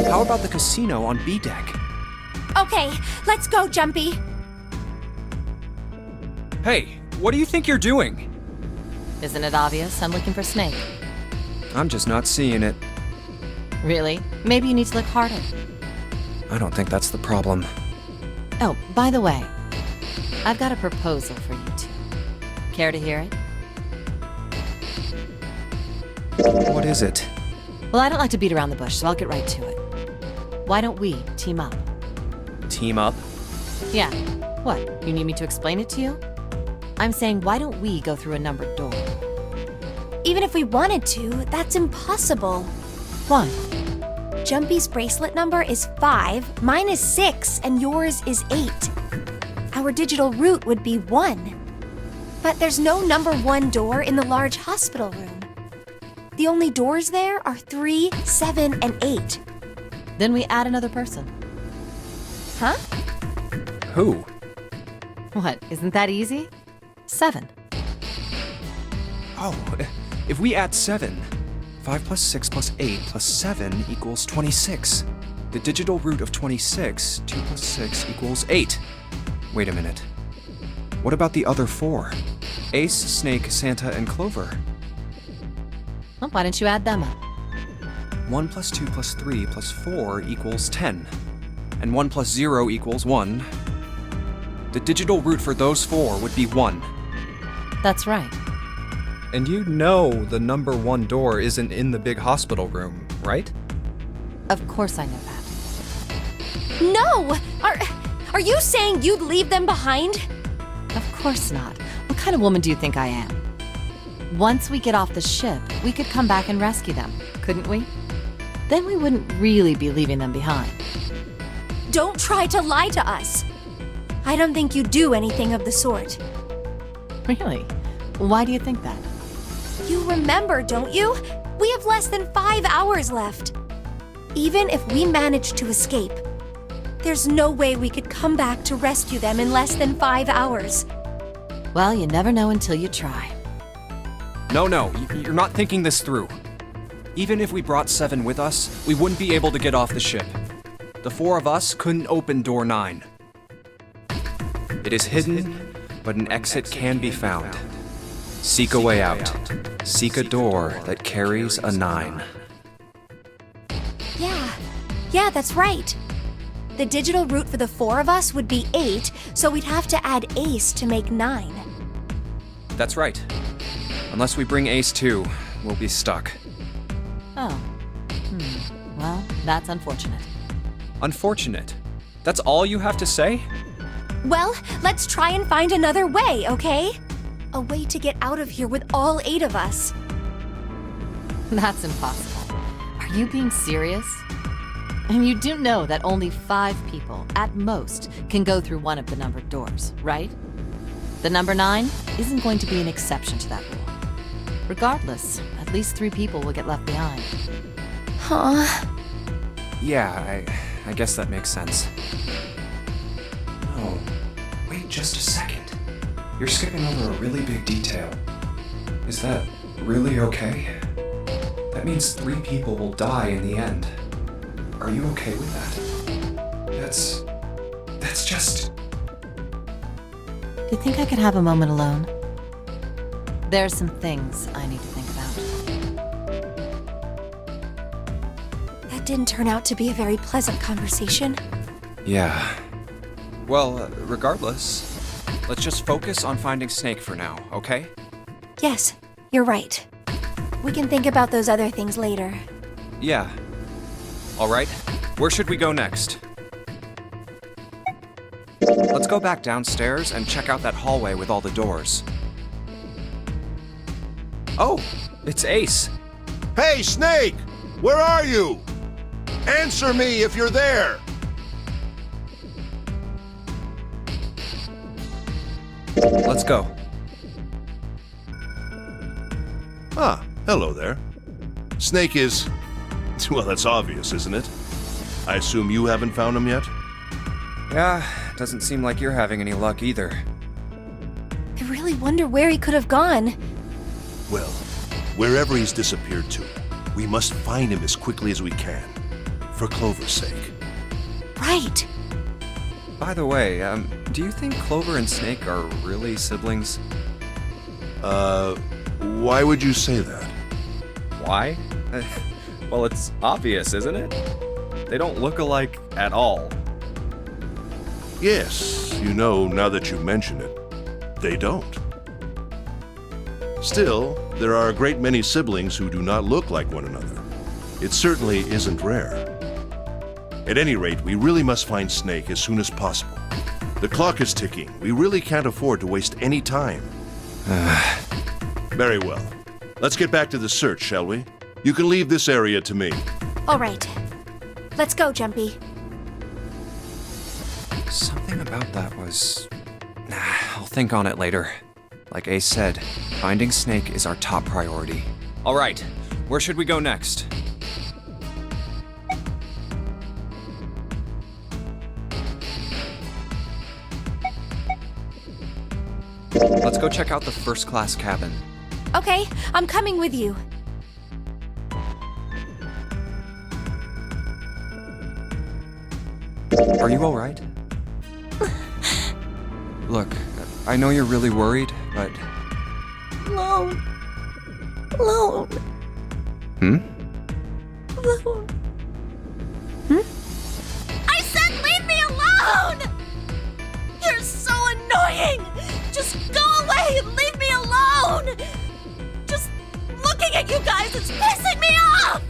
How about the casino on B deck? Okay, let's go, Junpei. Hey, what do you think you're doing? Isn't it obvious? I'm looking for Snake. I'm just not seeing it. Really? Maybe you need to look harder. I don't think that's the problem. Oh, by the way, I've got a proposal for you two. Care to hear it? What is it? Well, I don't like to beat around the bush, so I'll get right to it. Why don't we team up? Team up? Yeah. What? You need me to explain it to you? I'm saying, why don't we go through a numbered door? Even if we wanted to, that's impossible. Why? Junpei's bracelet number is 5, mine is 6, and yours is 8. Our digital route would be 1. But there's no number 1 door in the large hospital room. The only doors there are 3, 7, and 8. Then we add another person. Huh? Who? What, isn't that easy? 7. Oh, if we add 7, 5 plus 6 plus 8 plus 7 equals 26. The digital root of 26, 2 plus 6 equals 8. Wait a minute. What about the other 4? Ace, Snake, Santa, and Clover. Well, why don't you add them up? 1 plus 2 plus 3 plus 4 equals 10. And 1 plus 0 equals 1. The digital root for those 4 would be 1. That's right. And you know the number 1 door isn't in the big hospital room, right? Of course I know that. No! Are you saying you'd leave them behind? Of course not. What kind of woman do you think I am? Once we get off the ship, we could come back and rescue them, couldn't we? Then we wouldn't really be leaving them behind. Don't try to lie to us. I don't think you do anything of the sort. Really? Why do you think that? You remember, don't you? We have less than 5 hours left. Even if we manage to escape, there's no way we could come back to rescue them in less than 5 hours. Well, you never know until you try. No, you're not thinking this through. Even if we brought 7 with us, we wouldn't be able to get off the ship. The 4 of us couldn't open door 9. It is hidden, but an exit can be found. Seek a way out. Seek a door that carries a 9. Yeah, that's right. The digital route for the 4 of us would be 8, so we'd have to add Ace to make 9. That's right. Unless we bring Ace too, we'll be stuck. Oh. Well, that's unfortunate. Unfortunate? That's all you have to say? Well, let's try and find another way, okay? A way to get out of here with all 8 of us. That's impossible. Are you being serious? And you do know that only 5 people, at most, can go through one of the numbered doors, right? The number 9 isn't going to be an exception to that rule. Regardless, at least 3 people will get left behind. Huh? Yeah, I guess that makes sense. Oh, wait just a second. You're skipping over a really big detail. Is that really okay? That means 3 people will die in the end. Are you okay with that? That's just... Do you think I could have a moment alone? There are some things I need to think about. That didn't turn out to be a very pleasant conversation. Yeah. Well, regardless, let's just focus on finding Snake for now, okay? Yes, you're right. We can think about those other things later. Yeah. All right, where should we go next? Let's go back downstairs and check out that hallway with all the doors. Oh, it's Ace. Hey, Snake! Where are you? Answer me if you're there! Let's go. Ah, hello there. Snake is... well, that's obvious, isn't it? I assume you haven't found him yet? Yeah, doesn't seem like you're having any luck either. I really wonder where he could have gone. Well, wherever he's disappeared to, we must find him as quickly as we can. for Clover's sake. Right. By the way, do you think Clover and Snake are really siblings? Why would you say that? Why? Well, it's obvious, isn't it? They don't look alike at all. Yes, now that you mention it, they don't. Still, there are a great many siblings who do not look like one another. It certainly isn't rare. At any rate, we really must find Snake as soon as possible. The clock is ticking. We really can't afford to waste any time. Very well. Let's get back to the search, shall we? You can leave this area to me. All right. Let's go, Junpei. Something about that was... I'll think on it later. Like Ace said, finding Snake is our top priority. All right, where should we go next? Let's go check out the first-class cabin. Okay, I'm coming with you. Are you all right? Look, I know you're really worried, but... Alone. Alone. Hmm? Alone. I said leave me alone! You're so annoying! Just go away and leave me alone! Just looking at you guys is pissing me off!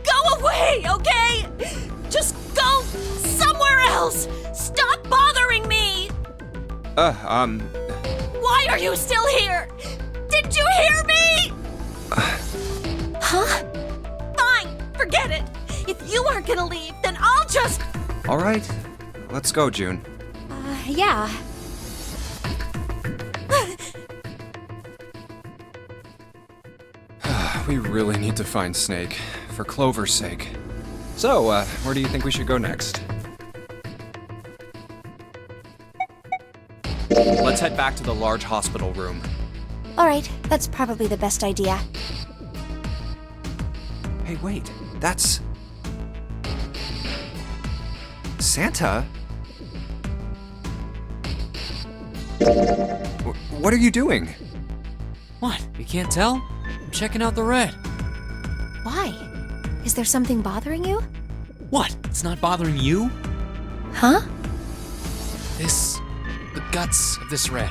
Go away, okay? Just go somewhere else! Stop bothering me! Why are you still here? Did you hear me? Huh? Fine, forget it. If you aren't gonna leave, then I'll just... All right, let's go, June. Yeah. We really need to find Snake, for Clover's sake. So, where do you think we should go next? Let's head back to the large hospital room. All right, that's probably the best idea. Hey, wait, that's... Santa? What are you doing? What? You can't tell? I'm checking out the red. Why? Is there something bothering you? What? It's not bothering you? Huh? The guts of this red.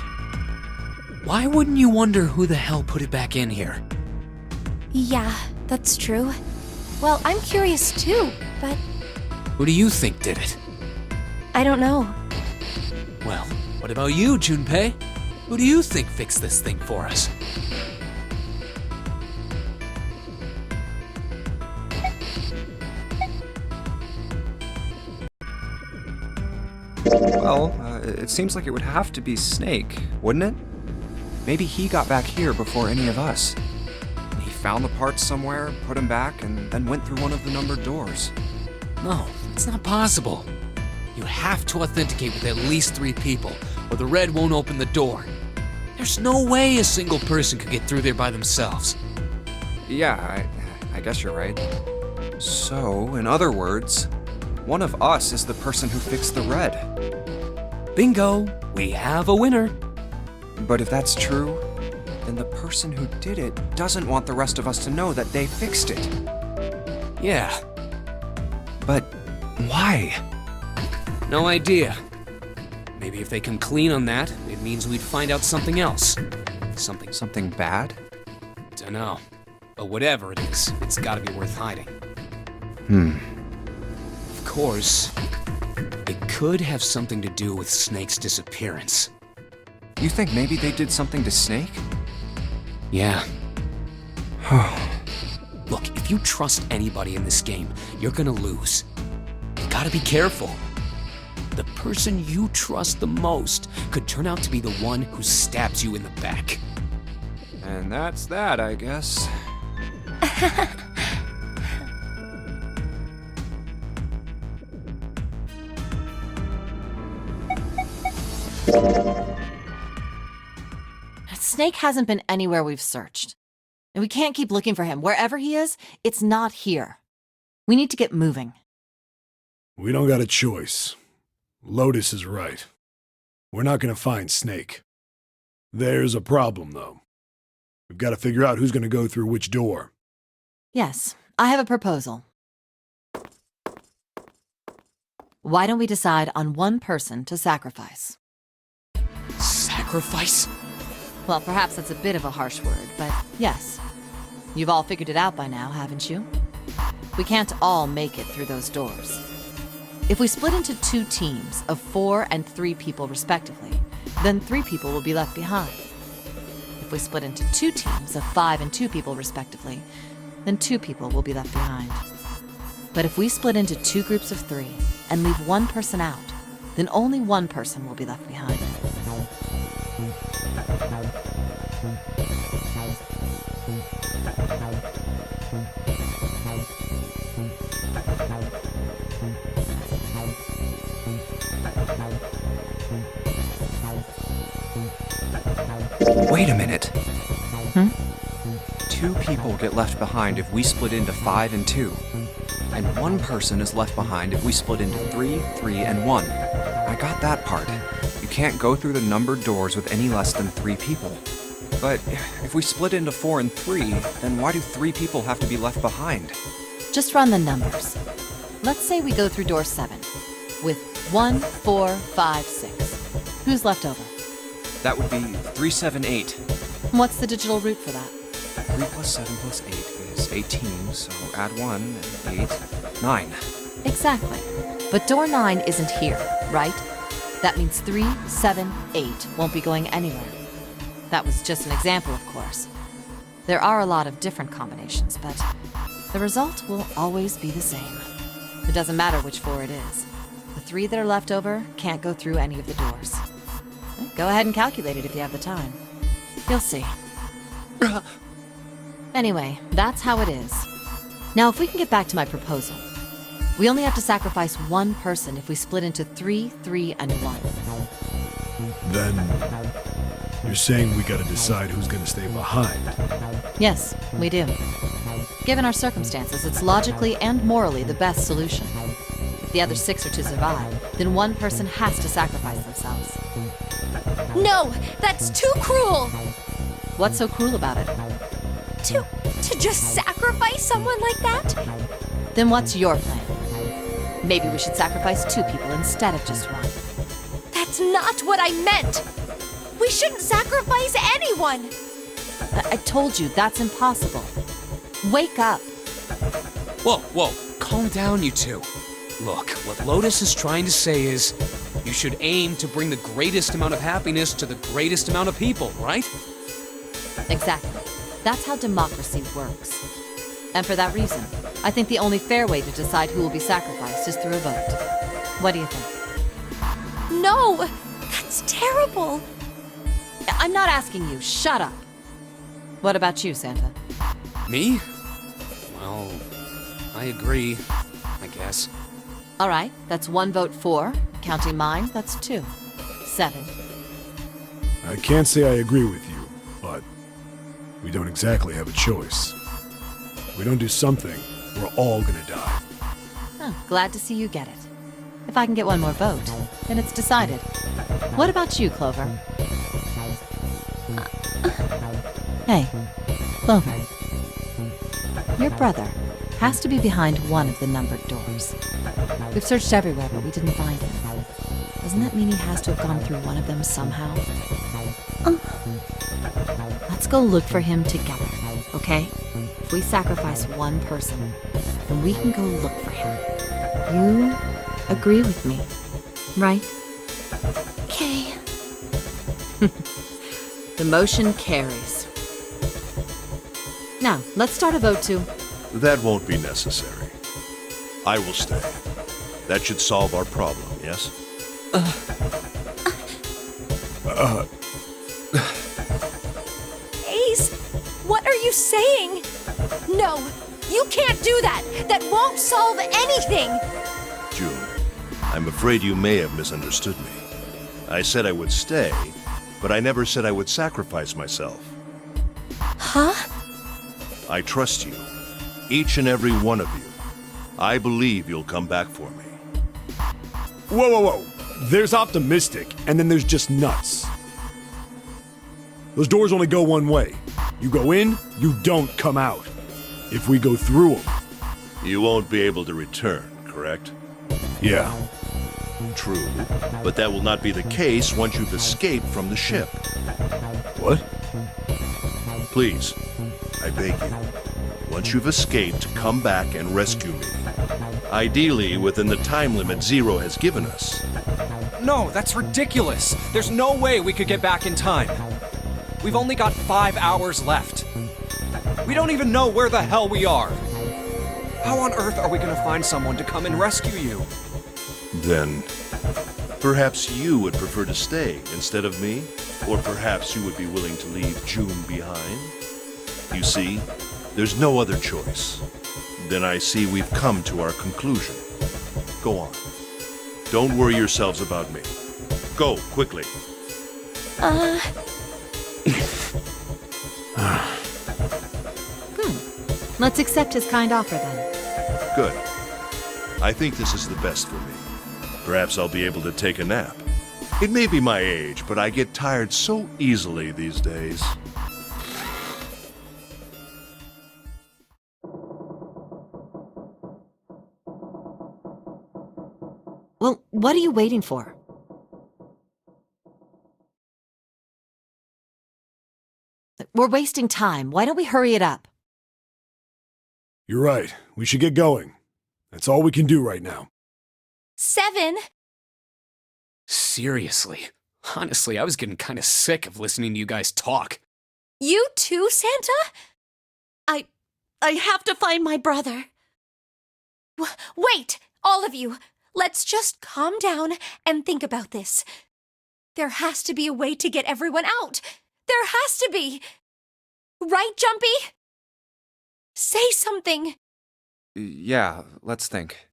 Why wouldn't you wonder who the hell put it back in here? Yeah, that's true. Well, I'm curious too, but Who do you think did it? I don't know. Well, what about you, Junpei? Who do you think fixed this thing for us? Well, it seems like it would have to be Snake, wouldn't it? Maybe he got back here before any of us. He found the parts somewhere, put them back, and then went through one of the numbered doors. No, it's not possible. You have to authenticate with at least 3 people, or the red won't open the door. There's no way a single person could get through there by themselves. Yeah, I guess you're right. So, in other words, one of us is the person who fixed the red. Bingo! We have a winner! But if that's true, then the person who did it doesn't want the rest of us to know that they fixed it. Yeah, But why? no idea. Maybe if they come clean on that, it means we'd find out something else. Something bad? Dunno. But whatever it is, it's gotta be worth hiding. Of course, it could have something to do with Snake's disappearance. You think maybe they did something to Snake? Yeah. Look, if you trust anybody in this game, you're gonna lose. You gotta be careful. The person you trust the most could turn out to be the one who stabs you in the back. And that's that, I guess. Snake hasn't been anywhere we've searched. And we can't keep looking for him. Wherever he is, it's not here. We need to get moving. We don't got a choice. Lotus is right. We're not gonna find Snake. There's a problem, though. We've got to figure out who's gonna go through which door. Yes, I have a proposal. Why don't we decide on one person to sacrifice? Sacrifice? Well, perhaps that's a bit of a harsh word, but yes. You've all figured it out by now, haven't you? We can't all make it through those doors. If we split into 2 teams of 4 and 3 people respectively, then 3 people will be left behind. If we split into 2 teams of 5 and 2 people respectively, then 2 people will be left behind. But if we split into 2 groups of 3 and leave 1 person out, then only 1 person will be left behind. Wait a minute. 2 people get left behind if we split into 5 and 2. And 1 person is left behind if we split into 3, 3, and 1. I got that part. You can't go through the numbered doors with any less than 3 people. But if we split into 4 and 3, then why do 3 people have to be left behind? Just run the numbers. Let's say we go through door 7 with 1, 4, 5, 6. Who's left over? That would be 3, 7, 8. What's the digital root for that? 3 plus 7 plus 8 is 18, so add 1 and 8, 9. Exactly. But door 9 isn't here, right? That means 3, 7, 8 won't be going anywhere. That was just an example, of course. There are a lot of different combinations, but the result will always be the same. It doesn't matter which 4 it is. The 3 that are left over can't go through any of the doors. Go ahead and calculate it if you have the time. You'll see. Anyway, that's how it is. Now, if we can get back to my proposal, we only have to sacrifice 1 person if we split into 3, 3, and 1. Then, you're saying we gotta decide who's gonna stay behind. Yes, we do. Given our circumstances, it's logically and morally the best solution. If the other 6 are to survive, then 1 person has to sacrifice themselves. No, that's too cruel! What's so cruel about it? To just sacrifice someone like that? Then what's your plan? Maybe we should sacrifice 2 people instead of just 1. That's not what I meant! We shouldn't sacrifice anyone! I told you, that's impossible. Wake up. Whoa, calm down, you 2. Look, what Lotus is trying to say is, you should aim to bring the greatest amount of happiness to the greatest amount of people, right? Exactly. That's how democracy works. And for that reason, I think the only fair way to decide who will be sacrificed is through a vote. What do you think? No! That's terrible! I'm not asking you. Shut up. What about you, Santa? Me? Well, I agree, I guess. All right, that's 1 vote for. Counting mine, that's 2. 7. I can't say I agree with you, but we don't exactly have a choice. If we don't do something, we're all gonna die. Oh, glad to see you get it. If I can get 1 more vote, then it's decided. What about you, Clover? Hey, Clover. Your brother has to be behind one of the numbered doors. We've searched everywhere, but we didn't find him. Doesn't that mean he has to have gone through one of them somehow? Let's go look for him together, okay? If we sacrifice 1 person, then we can go look for him. You agree with me, right? Okay. The motion carries. Now, let's start a vote to... That won't be necessary. I will stay. That should solve our problem, yes? Ace, what are you saying? No, you can't do that! That won't solve anything! June, I'm afraid you may have misunderstood me. I said I would stay, but I never said I would sacrifice myself. Huh? I trust you. Each and every one of you. I believe you'll come back for me. Whoa, whoa, whoa. There's optimistic, and then there's just nuts. Those doors only go one way. You go in, you don't come out. If we go through them. You won't be able to return, correct? Yeah. True, but that will not be the case once you've escaped from the ship. What? Please, I beg you, once you've escaped, come back and rescue me. Ideally, within the time limit Zero has given us. No, that's ridiculous. There's no way we could get back in time. We've only got 5 hours left. We don't even know where the hell we are. How on earth are we gonna find someone to come and rescue you? Then, perhaps you would prefer to stay instead of me? Or perhaps you would be willing to leave June behind? You see, there's no other choice. Then I see we've come to our conclusion. Go on. Don't worry yourselves about me. Go, quickly. Let's accept his kind offer then. Good. I think this is the best for me. Perhaps I'll be able to take a nap. It may be my age, but I get tired so easily these days. Well, what are you waiting for? We're wasting time. Why don't we hurry it up? You're right. We should get going. That's all we can do right now. 7. Seriously. Honestly, I was getting kind of sick of listening to you guys talk. You too, Santa? I have to find my brother. Wait, all of you. Let's just calm down and think about this. There has to be a way to get everyone out. There has to be. Right, Junpei? Say something. Yeah, let's think.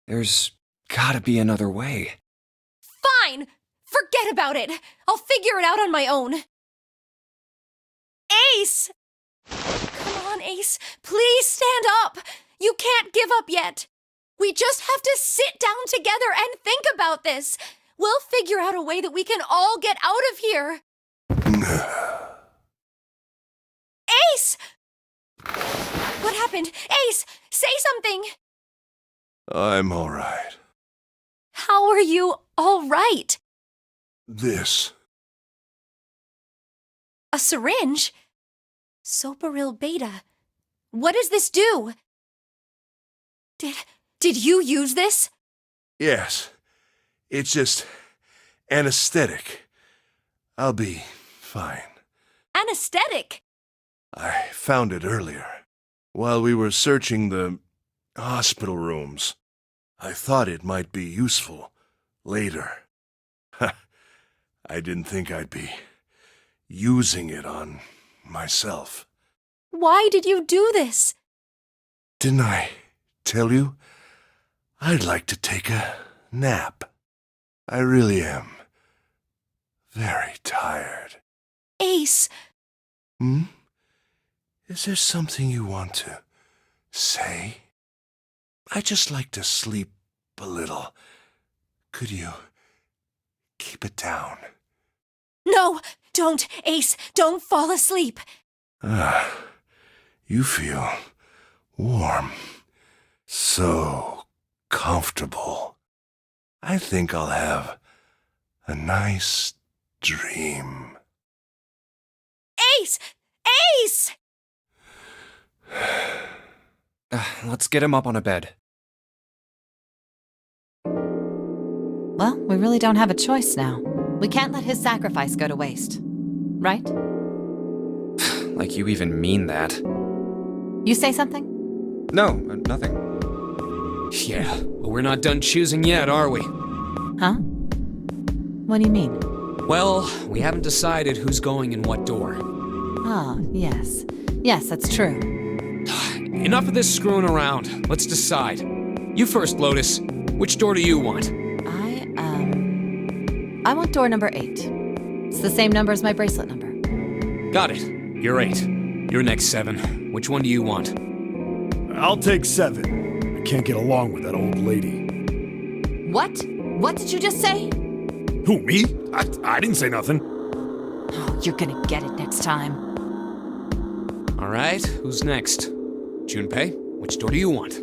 There's gotta be another way. Fine. Forget about it. I'll figure it out on my own. Ace! Come on, Ace. Please stand up. You can't give up yet. We just have to sit down together and think about this. We'll figure out a way that we can all get out of here. Ace! What happened? Ace, say something. I'm all right. How are you all right? This. A syringe? Soparil Beta. What does this do? Did you use this? Yes. It's just anesthetic. I'll be fine. Anesthetic? I found it earlier. While we were searching the hospital rooms. I thought it might be useful later. I didn't think I'd be using it on myself. Why did you do this? Didn't I tell you? I'd like to take a nap. I really am very tired. Ace. Is there something you want to say? I just like to sleep a little. Could you keep it down? No, don't, Ace. Don't fall asleep. You feel warm. So comfortable. I think I'll have a nice dream. Ace! Ace! Let's get him up on a bed. Well, we really don't have a choice now. We can't let his sacrifice go to waste. Right? Like you even mean that. You say something? No, nothing. Yeah, but we're not done choosing yet, are we? Huh? What do you mean? Well, we haven't decided who's going in what door. Ah, yes. Yes, that's true. Enough of this screwing around. Let's decide. You first, Lotus. Which door do you want? I want door number 8. It's the same number as my bracelet number. Got it. You're 8. You're next, 7. Which one do you want? I'll take 7. I can't get along with that old lady. What? What did you just say? Who, me? I didn't say nothing. Oh, you're gonna get it next time. All right, who's next? Junpei, which door do you want?